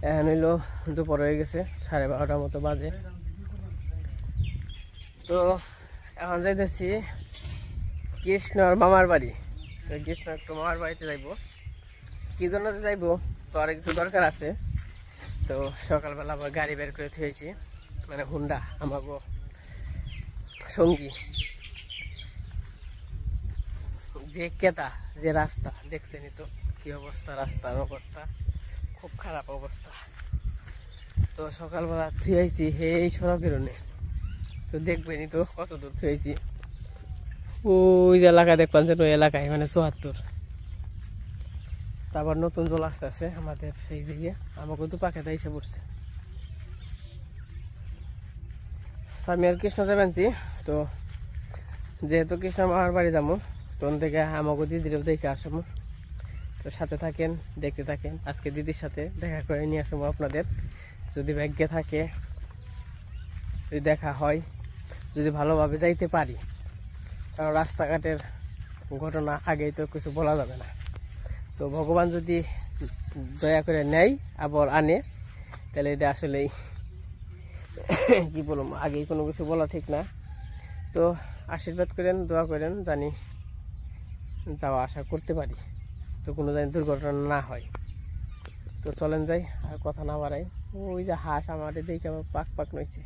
এখন হইলো দুপুর হয়ে গেছে, 12:30টার মতো বাজে। তো এখন যাইতেছি কৃষ্ণর মামার বাড়ি। তো কৃষ্ণ একটু মামার বাড়িতে যাইব, কি জন্য যাইব তো আর একটু দরকার আছে। তো সকালবেলা আবার গাড়ি বের করে থুয়েছি, মানে হুন্ডা আমাগো সঙ্গী। যে কেদা যে রাস্তা দেখছেনি তো কি অবস্থা, রাস্তার অবস্থা খুব খারাপ অবস্থা। তো সকালবেলা থুয়েছি এই সড়কের ওনে, তো দেখবেনি তো কত দূর থুয়েছি। ওই যে এলাকা দেখবেন যে ওই এলাকায় মানে 74। তারপর নতুন জল আসতে আছে আমাদের সেই দিকে, আমাকে তো পাখেতে এসে পড়ছে। আমি আর কৃষ্ণ যাবেনছি, তো যেহেতু কৃষ্ণ মামার বাড়ি যাবো, তখন থেকে আমাকে দিদিরও দেখে আসবো। তো সাথে থাকেন, দেখতে থাকেন। আজকে দিদির সাথে দেখা করে নিয়ে আসবো আপনাদের, যদি ভাগ্যে থাকে, যদি দেখা হয়, যদি ভালোভাবে যাইতে পারি। কারণ রাস্তাঘাটের ঘটনা আগেই তো কিছু বলা যাবে না। তো ভগবান যদি দয়া করে নেয় আবার আনে, তাহলে এটা আসলেই কি বলবো, আগেই কোনো কিছু বলা ঠিক না। তো আশীর্বাদ করেন, দোয়া করেন, জানি যাওয়া আসা করতে পারি, তো কোনো জানি দুর্ঘটনা না হয়। তো চলেন যাই, আর কথা না বাড়াই। ওই যে হাঁস আমার দেখে আমার পাক পাক নইছে।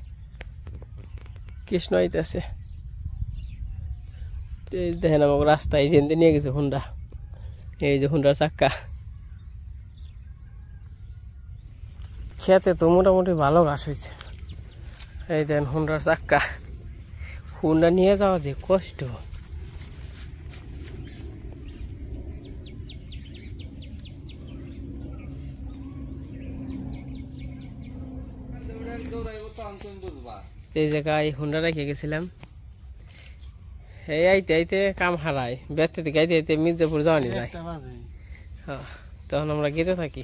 কৃষ্ণ আইতেছে, দেখেন আমাকে রাস্তায় যেতে নিয়ে গেছে হুন্ডা। এই যে হুন্ডার চাক্কা। খেতে তো মোটামুটি ভালো ঘাস হয়েছে। এই দেন হুন্ডার চাক্কা, হুন্ডা নিয়ে যাওয়া যে কষ্ট। এই জায়গায় হুন্ডা রেখে গেছিলাম। এই আইতে আইতে কাম হারায়, ব্যস্ত থেকে আইতে আইতে মির্জাপুর যাওয়ানি যায়। হ্যাঁ, তখন আমরা গেতে থাকি।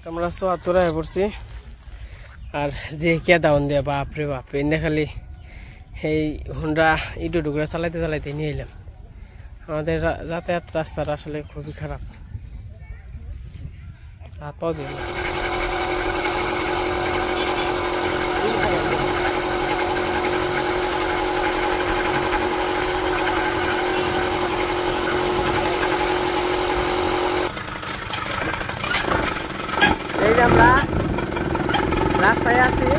আমরা 74 হয়ে পড়ছি। আর যে কেদাউন দিয়ে বাপরে বাপ, এনে খালি এই হুন্ডা ইটু টুকরা চালাইতে চালাইতে নিয়ে এলাম। আমাদের যাতায়াত রাস্তাটা আসলে খুবই খারাপ, হাত পাও দিয়ে এই যে আমরা রাস্তায় আছি।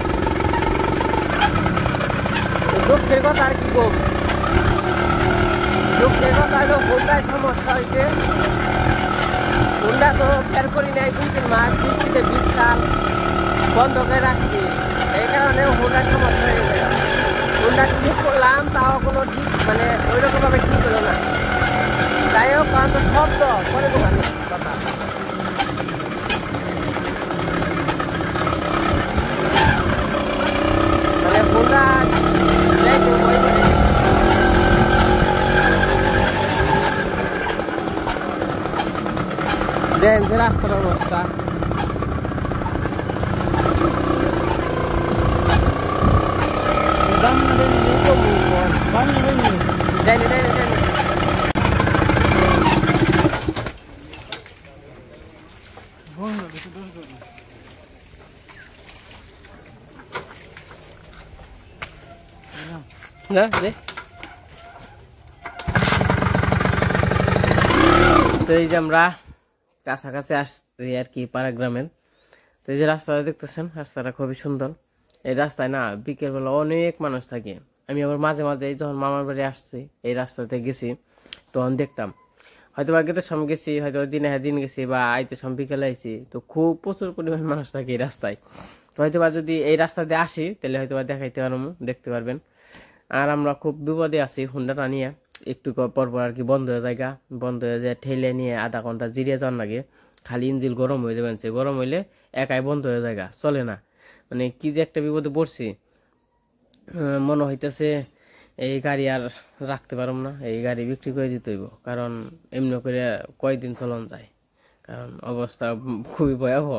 দুঃখের কথা আর কি বলবো, দুঃখের কথা হলো হুন্ডায় সমস্যা হয়েছে। হুন্ডা তো বের করি নাই 2-3 মাস, বৃষ্টিতে বিশাল বন্ধ করে রাখছি। এই কারণে হুন্ডার সমস্যা হয়ে গেছে। হুন্ডা ঠিক করলাম, তাও কোনো ঠিক মানে ওই রকমভাবে ঠিক হলো না। যাই হোক, কারণ তো শব্দ করে দোকানে কথা। মানে হুন্ডা দেন যে রাস্তার অবস্থা। না দে তো এই যে আমরা কাছাকাছি আসছি আর কি, পাড়া গ্রামের। তো এই যে রাস্তাটা দেখতেছেন, রাস্তাটা খুবই সুন্দর। এই রাস্তায় না বিকেলবেলা অনেক মানুষ থাকে। আমি আবার মাঝে মাঝে যখন মামার বাড়ি আসছি, এই রাস্তাতে গেছি, তখন দেখতাম হয়তো বা গেতে সম গেছি, হয়তো দিনে দিন গেছি, বা আইতে সম বিকেলে আইছি, তো খুব প্রচুর পরিমাণ মানুষ থাকে এই রাস্তায়। তো হয়তো বা যদি এই রাস্তাতে আসি, তাহলে হয়তো বা দেখাইতে পারবো, দেখতে পারবেন। আর আমরা খুব বিপদে আছি হুন্ডাটা নিয়ে। একটু পর পর আর কি বন্ধ হয়ে যায়, বন্ধ হয়ে যায়, ঠেলে নিয়ে আধা ঘন্টা জিরিয়ে যাওয়ার লাগে। খালি ইঞ্জিল গরম হয়ে যাবেন, সে গরম হইলে একাই বন্ধ হয়ে যায়, চলে না। মানে কি যে একটা বিপদে পড়ছি, মনে হইতেছে এই গাড়ি আর রাখতে পারব না, এই গাড়ি বিক্রি করে দিতে হইব। কারণ এমনি করে কয়দিন চলন যায়, কারণ অবস্থা খুবই ভয়াবহ।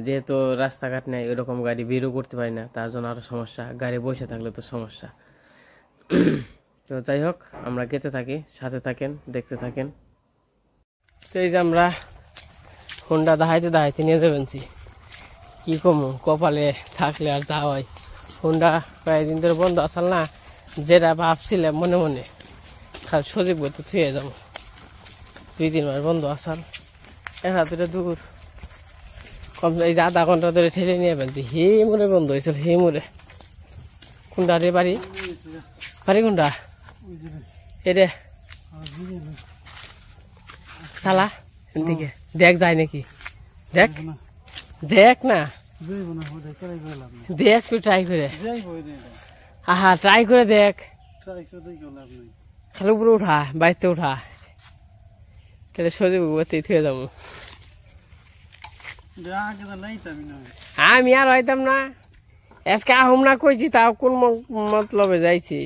যেহেতু রাস্তাঘাট নেই, ওইরকম গাড়ি বেরও করতে পারি না, তার জন্য আরও সমস্যা। গাড়ি বসে থাকলে তো সমস্যা। তো যাই হোক, আমরা গেতে থাকি, সাথে থাকেন, দেখতে থাকেন। তো এই যে আমরা হুন্ডা দাহাইতে দাহাইতে নিয়ে যাবেনছি। কি কমু কপালে থাকলে আর যা হয়। হুন্ডা কয়েকদিন ধরে বন্ধ আসল না, যেটা ভাবছিলাম মনে মনে খালি সজীব বইতে থুয়ে যাবো, 2-3 মাস বন্ধ আসাল। একটা দুটো দূর কম, এই যে আধা ঘন্টা ধরে ঠেলে নিয়ে ফেলছি। হে মোড়ে বন্ধ হয়েছিল, হে মোড়ে। কোনটা রে বাড়ি? বাড়ি কোনটা? এরে চালা এদিকে, দেখ যায় নাকি, দেখ দেখ না, দেখ তুই ট্রাই করে। আহা ট্রাই করে দেখ, খালি উপরে উঠা, বাইতে উঠা, তাহলে সজীব বইতে থুয়ে যাবো। আমি আর হইতাম না, আজকে আহম না কইছি, তাও কোন মতলবে যাইছি।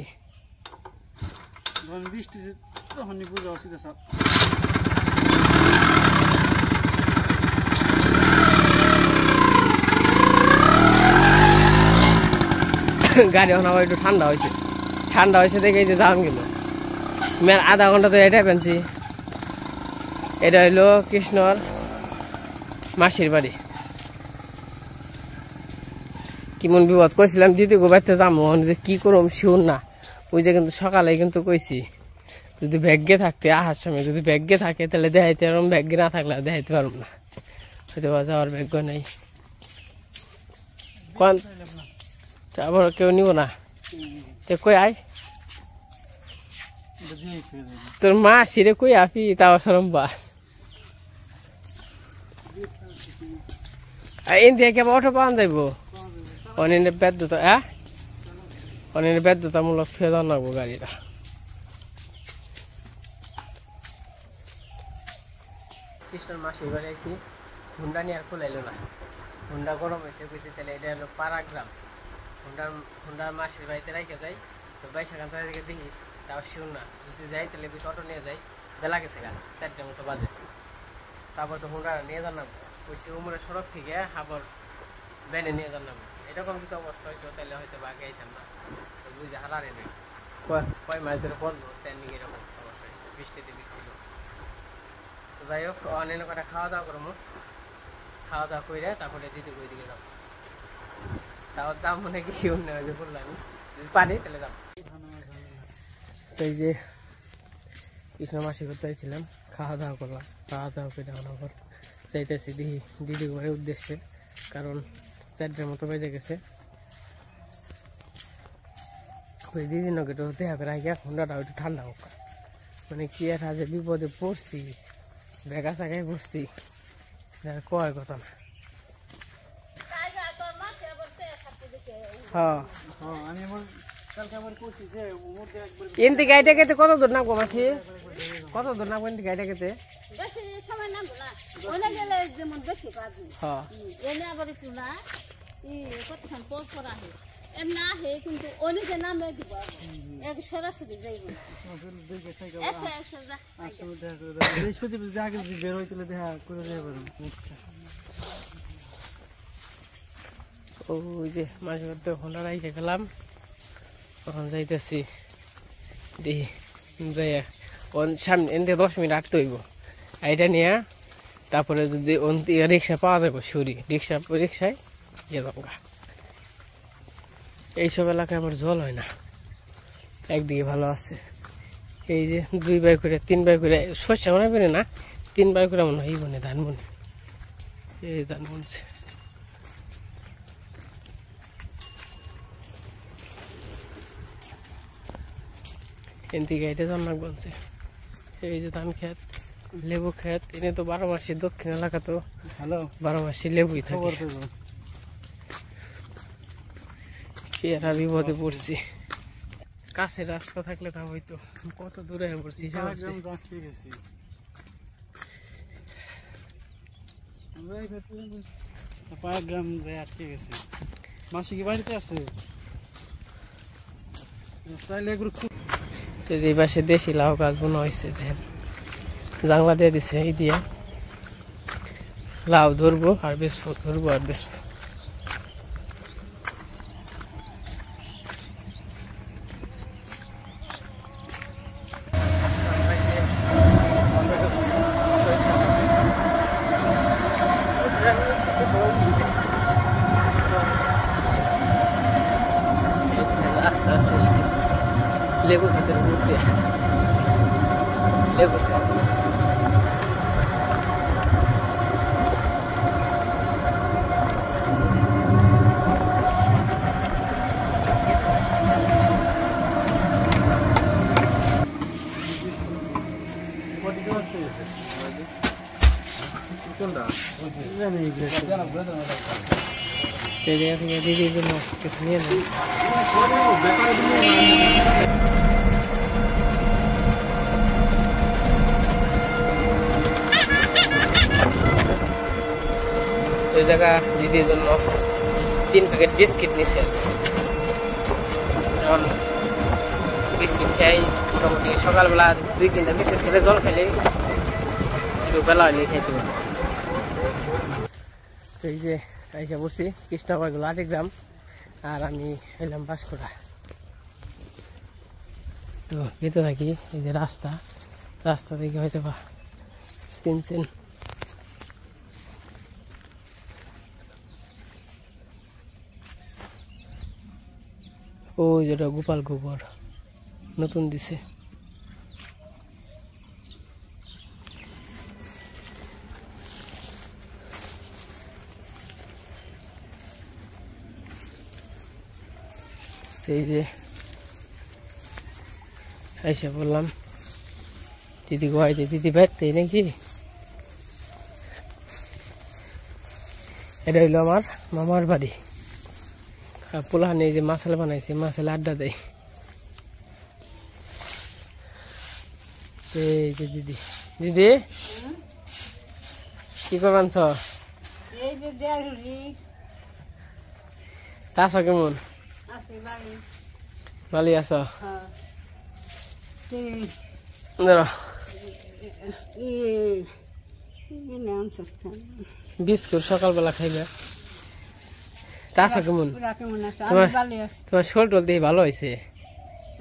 গাড়ি এখন আবার একটু ঠান্ডা হয়েছে, ঠান্ডা হয়েছে দেখে এই যে যাওয়ান গেল। আধা ঘন্টা তো এটাই পেনছি। এটা হইলো কৃষ্ণর মাসির বাড়ি। কেমন বিপদ কইছিলাম দিদি গো বাড়িতে যাবো, যে কি করম শিউর না। ওই যে কিন্তু সকালে কিন্তু কইছি যদি ব্যাগে থাকতে আহার সময় যদি ব্যাগে থাকে তাহলে দেখাইতে পারম, ব্যাগে না থাকলে আর দেখাইতে পারব না। হয়তো যাওয়ার ভাগ্য নেই, কোন আবার কেউ নিব না। তে কই আয় তোর মা সিরে কই আপি, তাও সরম বাস ইন্দিয়া কে অটো পাওয়া যাইব। অনেক ব্যর্থতা, অনেক ব্যর্থতামূলক থুয়ে দাও নাগবো গাড়িটা। কৃষ্ণর মাসির বাড়ি আইসি, হুন্ডা নিয়ে আর খোলাইলো না। হুন্ডা গরম হয়েছে কইছে, তাহলে এটা হলো পাড়াগ্রাম। হুন্ডার মাসির বাড়িতে রাইখে যাই, তো বাইশাখান থেকে দেখি, তাও শিউর না। যদি যাই তাহলে বেশি অটো নিয়ে যাই, বেলা গেছে গা 4টার মতো বাজে। তারপর তো হুন্ডা নিয়ে জানাব কইছি উমরের সড়ক থেকে আবার ব্যানে নিয়ে জানাব। এরকম যদি অবস্থা হইতো তাহলে হয়তো আগে আইতাম না, বুঝে হারারে নেই। কয় মাস ধরে বন্ধ, ট্রেনিং এরকম সমস্যা হয়েছে, বৃষ্টিতে দিচ্ছিল। তো যাই হোক, অনেক কটা খাওয়া দাওয়া করবো, খাওয়া দাওয়া করে তারপরে দিদি ওই দিকে যাবো। তাও দাম মনে কি অন্য যে বললাম, যদি পারি তাহলে যাবো। এই যে কৃষ্ণ মাসি করতে হয়েছিলাম, খাওয়া দাওয়া করলাম, খাওয়া দাওয়া করে আবার চাইতেছি দিদি ঘরের উদ্দেশ্যে, কারণ 4টার মতো বেজে গেছে। ওই দিদি নকে তো দেখা করে আগে হুন্ডাটা একটু ঠান্ডা হোক, মানে কি একটা যে বিপদে পড়ছি, বেগা চাকায় পড়ছি, কয় কথা না। এনতে গাড়িটা খেতে কত দূর নামবো মাসি, কত দূর নামবো এনতে গাড়িটা খেতে? ওই যে মাঝে মধ্যে হোন্ডা রাইখে গেলাম, তখন যাইতেছি দেখি যাইয়া সামনে এনতে 10 মিনিট আটতে হইব। এইটা নিয়ে তারপরে যদি রিক্সা পাওয়া যাবে, সরি রিক্সায় গেলাম গা। এইসব এলাকায় আমার জল হয় না, একদিকে ভালো আছে। এই যে 2 বার করে 3 বার করে শস্য মনে করে না, 3 বার করে মনে হয় বনে ধান বনে, এই ধান বনছে। এদিকে এটা ধান বনছে, এই যে ধান খেত, লেবু খেত। এনে তো 12 মাসে দক্ষিণ এলাকা তো ভালো, 12 মাসে লেবুই থাকে। এরা বিপদে পড়ছি, কাছে রাস্তা থাকলে তা হয়তো, কত দূরে পড়ছি। মাসি কি বাড়িতে আছে? এই পাশে দেশি লাউ গাছ বোনা হয়েছে, দেখেন জাংলা দিয়ে দিছে, এই দিয়ে লাউ ধরবো আর বেসবো, ধরবো আর বেসবো। রাস্তার সিস্টেম লেবু খেতের মধ্যে লেবু দিদির জন্য কিছু নিয়ে নেই এই জায়গা দিদির জন্য 3 প্যাকেট বিস্কিট নিছে এখন বিস্কিট খাই মোটামুটি সকালবেলা 2-3টা বিস্কিট খেলে জল খেলে একটু বেলা হলে খাইতে পারি এই যে আইসা পড়ছি কৃষ্ণনগর 8 গ্রাম আর আমি এলাম বাঁশকুড়া তো পেতে থাকি এই যে রাস্তা থেকে হয়তো বা কিনছেন ও যেটা গোপাল গোবর নতুন দিছে এই যে আইসা বললাম দিদি গোয়াইতে দিদি বাইতে নাকি এটা হইলো আমার মামার বাড়ি আর পোলাহানে এই যে মাসালা বানাইছে মাসালা আড্ডা দেয় এই যে দিদি দিদি কি করবেন তা আছো কেমন ভালো আছো বিস্কুট সকালবেলা খাইবে তা আছো কেমন তোমার শোল টোল দিয়ে ভালো হয়েছে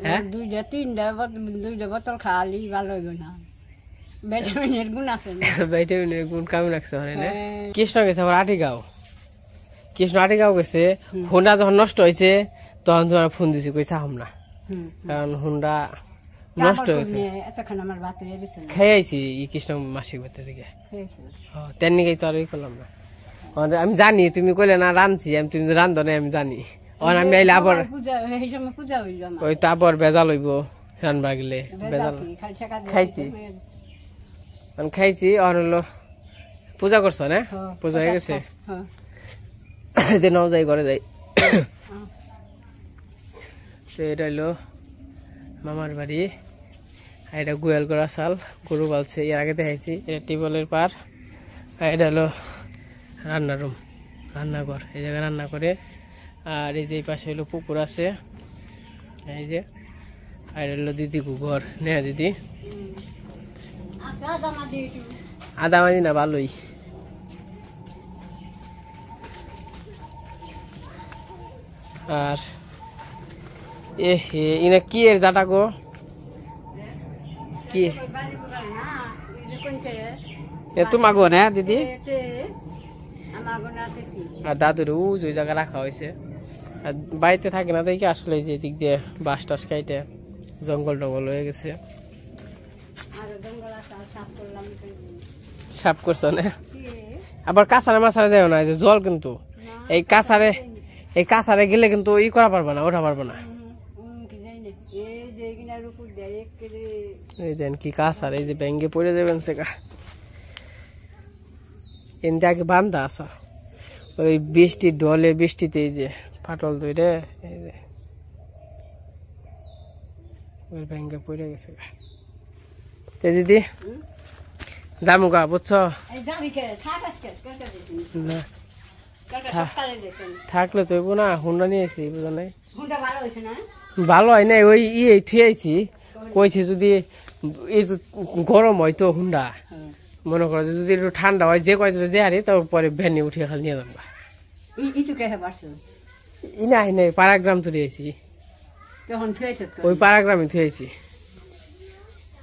হ্যাঁ 2-3 বোতল খালি ভালো হইব না ভিটামিনের গুণ আছে ভিটামিনের গুণ কেমন রাখছে কৃষ্ণ গেছে আবার আটিগাঁও গেছে হুন্ডা যখন নষ্ট হয়েছে তখন তোমার ফোন দিছি কই থাম না কারণ হুন্ডা নষ্ট হয়েছে খেয়ে আইছি কৃষ্ণ মাসিক বাড়িতে থেকে তেমনি তো আর করলাম না আমি জানি তুমি কইলে না রাঁধছি তুমি রান্ধো না আমি জানি আমি আইলে আবার ওই তো আবার বেজাল হইব রানবা গেলে বেজাল খাইছি হলো পূজা করছো না পূজা হয়ে গেছে নাও যাই ঘরে যাই এটা হইলো মামার বাড়ি এটা গোয়াল করা চাল গরু পালছে এর আগে দেখাইছি এটা টিউবওয়েলের পার এটা হলো রান্নাঘর এই জায়গায় রান্না করে আর এই যে পাশে হলো পুকুর আছে এই যে আর হলো দিদি ঘর নেহা দিদি আদামাদি না ভালোই আর ইনা কি এর জাটা গো কি তোমার গো না দিদি আর দাদুর ওই জায়গা রাখা হয়েছে আর বাড়িতে থাকে না দেখি আসলে যে দিক দিয়ে বাস টাস খাইতে জঙ্গল টঙ্গল হয়ে গেছে সাফ করছো না আবার কাছারে মাছারে যাও না যে জল কিন্তু এই কাছারে গেলে কিন্তু ই করা পারবো না ওঠা পারবো না এই দেন কি কাছার এই যে ব্যাঙ্গে পড়ে যাবেন সেটা এনতে আগে বান্ধা আসা ওই বৃষ্টির ঢলে বৃষ্টিতে এই যে ফাটল ধরে এই যে ওই ব্যাঙ্গে পড়ে গেছে দিদি জামুগা বুঝছো থাকলে তো না হুন্ডা নিয়েছি বুঝা নাই ভালো হয় নাই ওই থুয়েছি কইছি যদি গরম হয় তো হুন্ডা মনে করো যদি একটু ঠান্ডা হয় যে কয় যে আরে তারপরে ভ্যানে উঠিয়ে খালি নিয়ে যাবো ইনা নাই পাড়াগ্রাম তো দিয়েছি ওই পাড়াগ্রামে থুয়েছি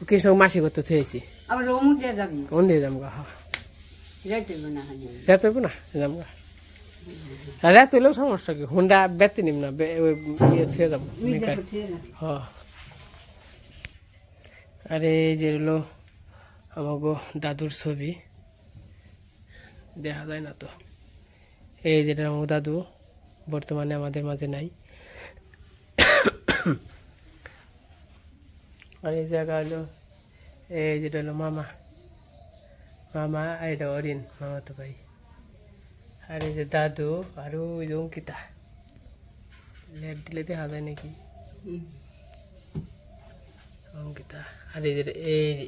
কৃষক মাসি করতে থুয়েছি ওন দিয়ে যাবো যাইতে না যাবো আরে তুইলেও সমস্যা কি হুন্ডা বেতে নিম না ইয়ে ছুঁয়ে যাবো হ্যাঁ আরে এই যে হলো আমাগো দাদুর ছবি দেখা যায় না তো এই যেটা আমার দাদু বর্তমানে আমাদের মাঝে নাই আর এই জায়গা হলো এই যেটা হলো মামা মামা আর এটা অরিন মামা তো ভাই আর এই যে দাদু আর ওই যে অঙ্কিতা লেট দিলে দেখা যায় নাকি অঙ্কিতা আর এই যে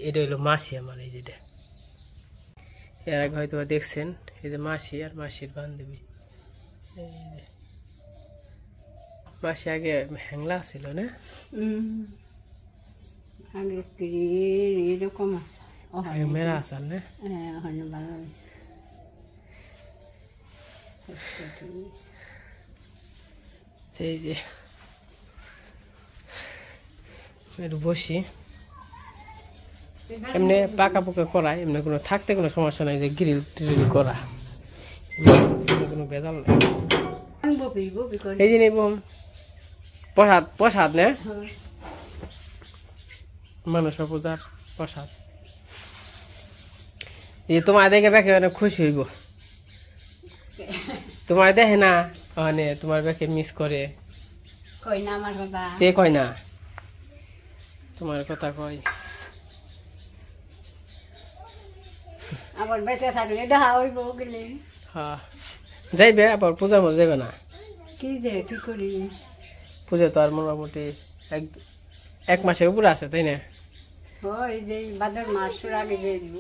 এটা হলো মাসি আমার এই যেটা এর আগে হয়তো দেখছেন এই যে মাসি আর মাসির বান্ধবী মাসি আগে হ্যাংলা ছিল না এরকম মেরা আসাল না সেই যে একটু বসি এমনি পাকা পোকা করা এমনি কোনো থাকতে কোনো সমস্যা নাই যে গ্রিল ট্রিল করা কোনো বেজাল নেই এই যে নেব প্রসাদ প্রসাদ না মানুষের পূজার প্রসাদ এই তোমার দেখে বেঁকে অনেক খুশি হইব তোমার দেখে না মানে তোমার বেঁকে মিস করে কই না আমার কথা তে কয় না তোমার কথা কয় আবার বেঁচে থাকলে দেখা হইব গেলে হ্যাঁ যাইবে আবার পূজার মধ্যে যাবে না কি যে কি করি পূজা তো আর মোটামুটি এক মাসের উপরে আছে তাই না ওই যে ভাদ্র মাসের আগে দিয়ে দিব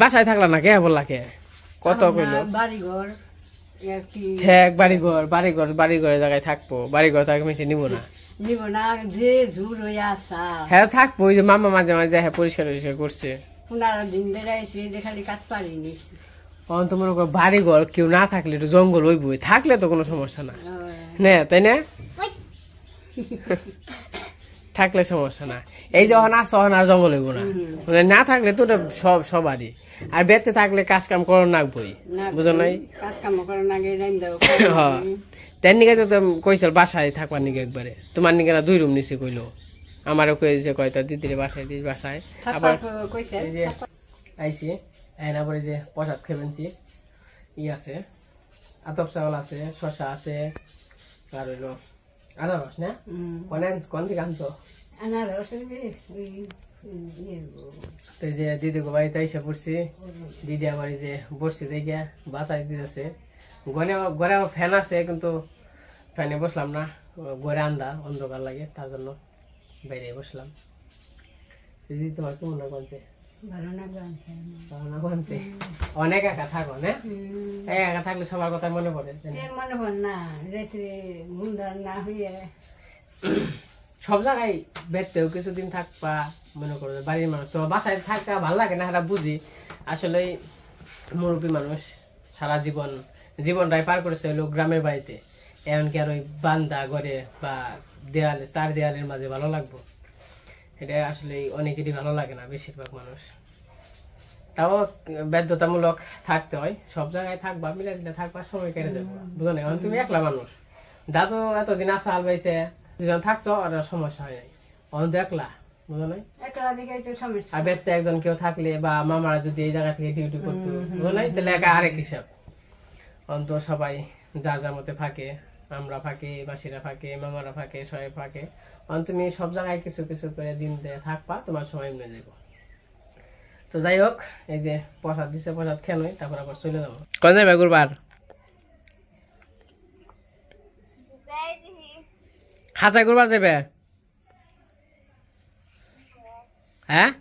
বাসায় থাকলা না কে বললা কে কত কইলো বাড়িঘর বাড়িঘরের জায়গায় থাকবো বাড়িঘর তাকে মিশে নিব না নিব না যে ঝুর হয়ে আসা হ্যাঁ থাকবো ওই যে মামা মাঝে মাঝে হ্যাঁ পরিষ্কার টরিষ্কার করছে 15 দিন ধরে এসে দেখালি কাজ পারিনি তখন তো মনে করো বাড়িঘর কেউ না থাকলে একটু জঙ্গল হইবই থাকলে তো কোনো সমস্যা না না তাই না থাকলে সমস্যা না এই যখন আসো তখন আর জঙ্গল হইব না মানে না থাকলে তো সবারই আর বেঁচে থাকলে কাজ কাম করো নাকবই বুঝো নাই কাজ কাম করো না গে রাইন দাও হ্যাঁ তার নিকে তো কইছিল বাসায় থাকবার নিকে একবারে তোমার নিকে না 2 রুম নিছে কইলো আমারও কইছে কয়টা দিদিরে বাসায় দিস বাসায় আবার কইছে এই যে আইছি আবার এই যে প্রসাদ খেবেনছি ই আছে আতপ চাউল আছে শসা আছে আর হইলো আনারস না কোন থেকে আনছো আনারস এই যে দিদি গো বাড়িতে এসে পড়ছি দিদি আমার এই যে বসছি দেখে বাতাস দিতেছে ঘরে ফ্যান আছে কিন্তু ফ্যানে বসলাম না ঘরে অন্ধকার লাগে তার জন্য বাইরে বসলাম দিদি তোমার কেমন না বলছে অনেক একা থাকো না একা থাকলে সবার কথা মনে পড়ে মনে পড়ে না না হইয়া সব জায়গায় বেরতেও কিছুদিন থাকবা মনে করো বাড়ির মানুষ তোমার বাসায় থাকতে ভালো লাগে না এটা বুঝি আসলে মুরব্বী মানুষ সারা জীবনটাই পার করেছে হলো গ্রামের বাড়িতে এমনকি আর ওই বান্দা ঘরে বা দেয়ালে 4 দেয়ালের মাঝে ভালো লাগবো এটা আসলে অনেকেরই ভালো লাগে না বেশিরভাগ মানুষ তাও বাধ্যতামূলক থাকতে হয় সব জায়গায় থাকবা মিলে দিলে থাকবা সময় কেটে দেবো বুঝো না তুমি একলা মানুষ দাদু এতদিন আসা হাল বাইছে দুজন থাকছো আর সমস্যা হয় নাই অন্ত একলা বুঝো নাই আর বেড়তে একজন কেউ থাকলে বা মামারা যদি এই জায়গা থেকে ডিউটি করতো বুঝো নাই তাহলে একা আরেক হিসাব অন্ত সবাই যার যার মতে ফাঁকে আমরা ফাঁকে মাসিরা ফাঁকে মামারা ফাঁকে সবাই ফাঁকে তুমি সব জায়গায় কিছু কিছু করে দিন দিয়ে থাকবা তোমার সময় মিলে যাবো তো যাই হোক এই যে প্রসাদ দিছে প্রসাদ খেয়ে নই তারপর আবার চলে যাবো কোন যাবে গুরবার হাজা গুরবার যাবে হ্যাঁ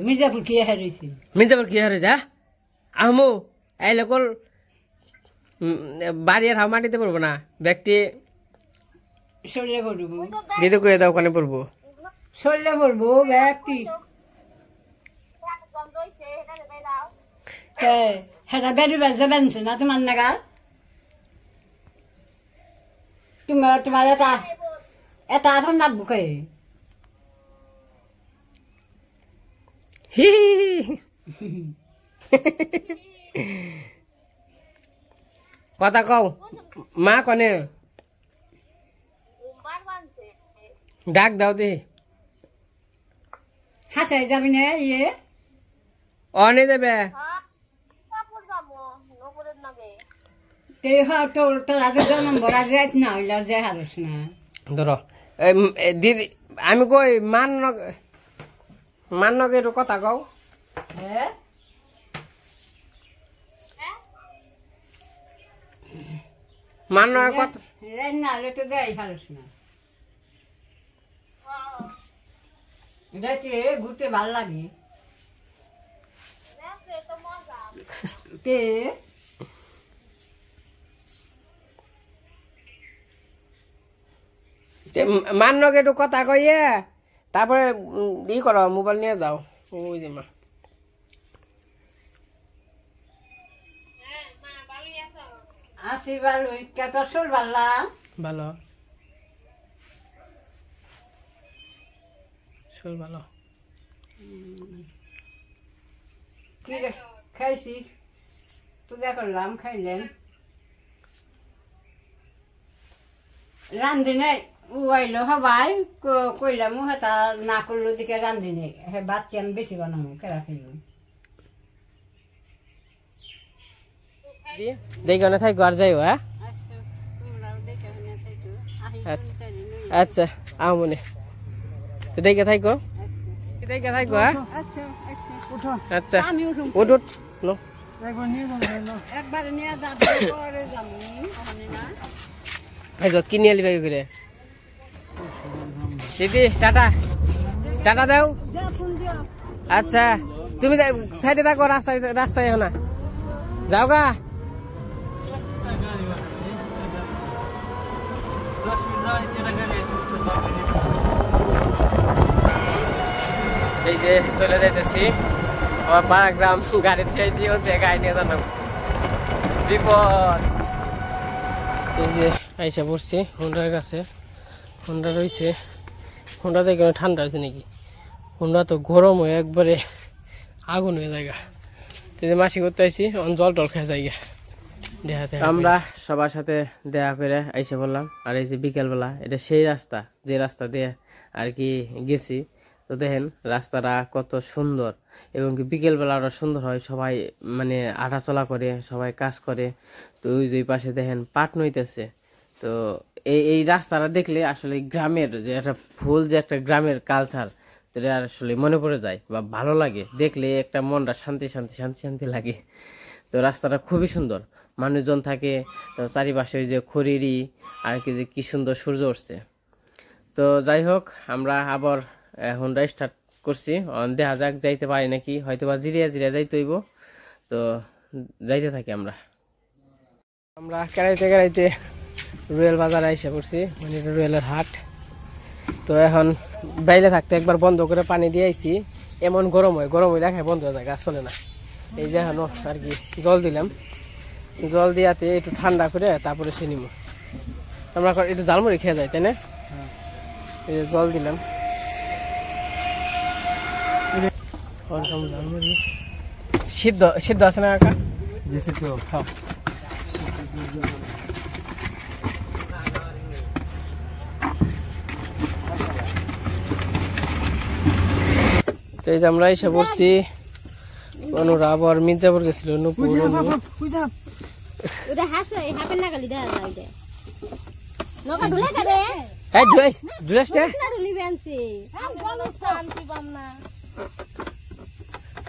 মির্জাপুর কি হারিয়েছি মির্জাপুর কি হারিয়েছে আহমু এই লোকল বাড়ি আর হাও মাটিতে পড়বো না ব্যক্তি শরীরে পড়বো দিদি কয়ে দাও ওখানে পড়বো শরীরে পড়বো ব্যক্তি হ্যাঁ বেড়ি বেড়ে বেনছে না তোমার নাগাল তোমার এটা এখন লাগবো কে হি কথা কও মা কনে ডাক দাও দে হাসাই যাবি না ইয়ে অনে যাবে তে তোর তোর আগে নম্বর আগে রাত না হইলে আর যাই হারস না ধরো দিদি আমি কই মান নগে একটু কথা কও হ্যাঁ মান নগে কথা রাত না হলে তো যাই হারস না রাত্রে ঘুরতে ভাল লাগে কে মান নগে একটু কথা কইয়ে তারপরে ই করো মোবাইল নিয়ে যাও ওই যে মা আসি ভালো তোর শোর ভাল্লা ভালো শোল ভালো কি রে খাইছি পূজা করলাম খাইলেন রান্ধিনে উয়াইলো সবাই কইলাম হেতা না করলো দিকে রান্ধিনে হে ভাতটি আমি বেশি বানাবো কেরা খাইব দেখো না থাকো আর যাইও হ্যাঁ আচ্ছা আচ্ছা আও মনে তো দেখে থাকো দেখে থাকো হ্যাঁ আচ্ছা উঠ উঠ নো একবার নিয়ে যাবো পরে যাবো না এই যত কিনে আলি বাই করে দিদি টাটা টাটা দাও যা ফোন দিও আচ্ছা তুমি সাইডে থাকো রাস্তায় রাস্তায় না যাও গা এই যে চলে যাইতেছি আমার পাড়া গ্রাম গাড়ি থেকে ওদের গাড়ি নিয়ে জানো বিপদ এই যে আইসা পড়ছি হুন্ডার কাছে হুন্ডা রয়েছে হুন্ডা থেকে ঠান্ডা হয়েছে নাকি হুন্ডা তো গরম হয়ে একবারে আগুন হয়ে যায় মাসি করতে আইসি জল টল খেয়ে যাই আমরা সবার সাথে দেখা করে আইসে বললাম আর এই যে বিকেলবেলা এটা সেই রাস্তা যে রাস্তা দিয়ে আর কি গেছি তো দেখেন রাস্তাটা কত সুন্দর এবং কি বিকেলবেলা আরো সুন্দর হয় সবাই মানে হাঁটাচলা করে সবাই কাজ করে তো ওই যে পাশে দেখেন পাট নইতেছে তো এই রাস্তাটা দেখলে আসলে গ্রামের যে একটা ফুল যে একটা গ্রামের কালচার তো এটা আসলে মনে পড়ে যায় বা ভালো লাগে দেখলে একটা মনটা শান্তি শান্তি শান্তি শান্তি লাগে তো রাস্তাটা খুবই সুন্দর মানুষজন থাকে তো চারিপাশে ওই যে খড়িরি আর কি যে কি সুন্দর সূর্য উঠছে তো যাই হোক আমরা আবার হুন্ডা স্টার্ট করছি দেখা যাক যাইতে পারি নাকি হয়তো বা জিরিয়া জিরিয়া যাইতে হইব তো যাইতে থাকি আমরা কেড়াইতে রুয়েল বাজারে এসে পড়ছি মানে রুয়েলের হাট তো এখন বাইরে থাকতে একবার বন্ধ করে পানি দিয়ে আইছি এমন গরম হয় রাখায় বন্ধ হয়ে যায় গাছ চলে না এই যে এখন আর কি জল দিলাম জল দিয়াতে একটু ঠান্ডা করে তারপরে সে নিব আমরা একটু ঝালমুড়ি খেয়ে যাই তাই না এই যে জল দিলাম ঝালমুড়ি সিদ্ধ সিদ্ধ আছে না কাকা খাও তো এই যে আমরা এসে পড়ছি অনুরা আবার মির্জাপুর গেছিল নুপুর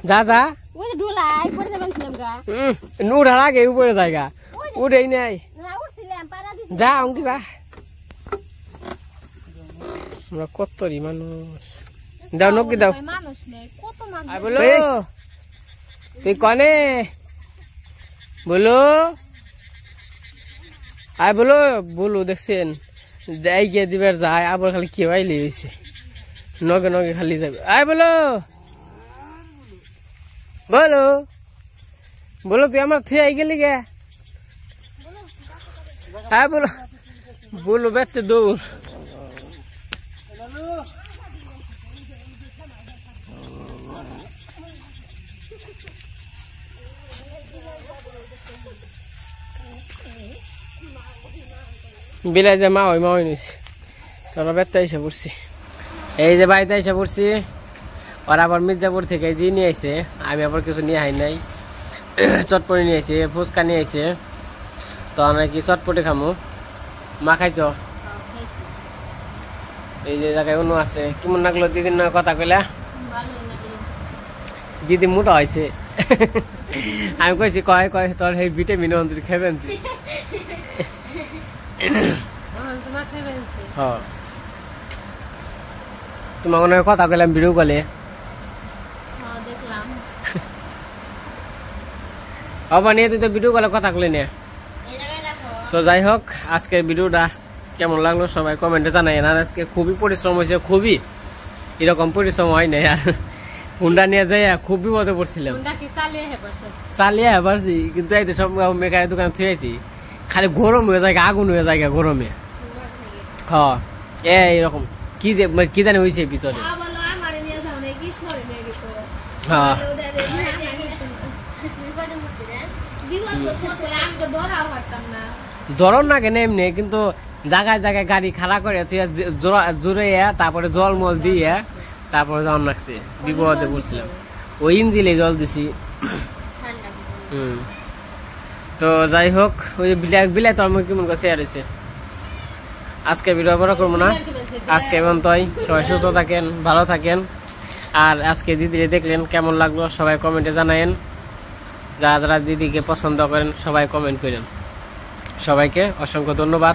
যা যা নুড়ার আগে উপরে জায়গা উঠেই নাই যা অঙ্কি যা আমরা কতরি মানুষ দাও নকি দাও বলো তুই কনে বলো আয় বলো বলো দেখছেন যাই গিয়ে দিবার যায় আবার খালি কেবাইলি হয়েছে নগে নগে খালি যাবে আয় বলো বলো বলো তুই আমার থুয়ে আই গেলি গে আয় বলো বলো বেতে দৌড় বিলাই যে মা হই নিছি তোরা বেড়তে এসে পড়ছি এই যে বাড়িতে এসে পড়ছি ওরা আবার মির্জাপুর থেকে যে নিয়ে আইছে আমি আবার কিছু নিয়ে আই নাই চটপটি নিয়ে আইছে ফুচকা নিয়ে আইছে তো আমরা কি চটপটি খামু মা খাইছ এই যে জায়গায় অন্য আছে কেমন লাগলো দিদির নয় কথা কইলা দিদি মোটা হয়েছে আমি কইছি কয় কয় তোর এই ভিটামিন অন্তর খাবেন তোমার মনে হয় কথা কইলাম ভিডিও কলে হবা নিয়ে তুই তো ভিডিও কলে কথা কলে নিয়ে তো যাই হোক আজকের ভিডিওটা কেমন লাগলো সবাই কমেন্টে জানাই আর আজকে খুবই পরিশ্রম হয়েছে খুবই এরকম পরিশ্রম হয় নাই আর হুন্ডা নিয়ে যাই খুব বিপদে পড়ছিলাম চালিয়ে পারছি কিন্তু এই তো সব মেকারের দোকানে থুয়েছি খালি গরম হয়ে যায় আগুন হয়ে যায় গরমে হ্যাঁ এরকম কি জানি হয়েছে ভিতরে হ্যাঁ ধরন না কেন এমনি কিন্তু জায়গায় জায়গায় গাড়ি খাড়া করে জোরে তারপরে জল মল দিয়ে তারপরে যাওয়ার লাগছে বিপদে পড়ছিলাম ওই ইঞ্জিলে জল দিছি তো যাই হোক ওই বিলাই তো আমার কেমন কাছে আর হয়েছে আজকে ভিডিও বড় করবো না আজকে এবং তাই সবাই সুস্থ থাকেন ভালো থাকেন আর আজকে দিদিরে দেখলেন কেমন লাগলো সবাই কমেন্টে জানায়েন যারা যারা দিদিকে পছন্দ করেন সবাই কমেন্ট করেন সবাইকে অসংখ্য ধন্যবাদ।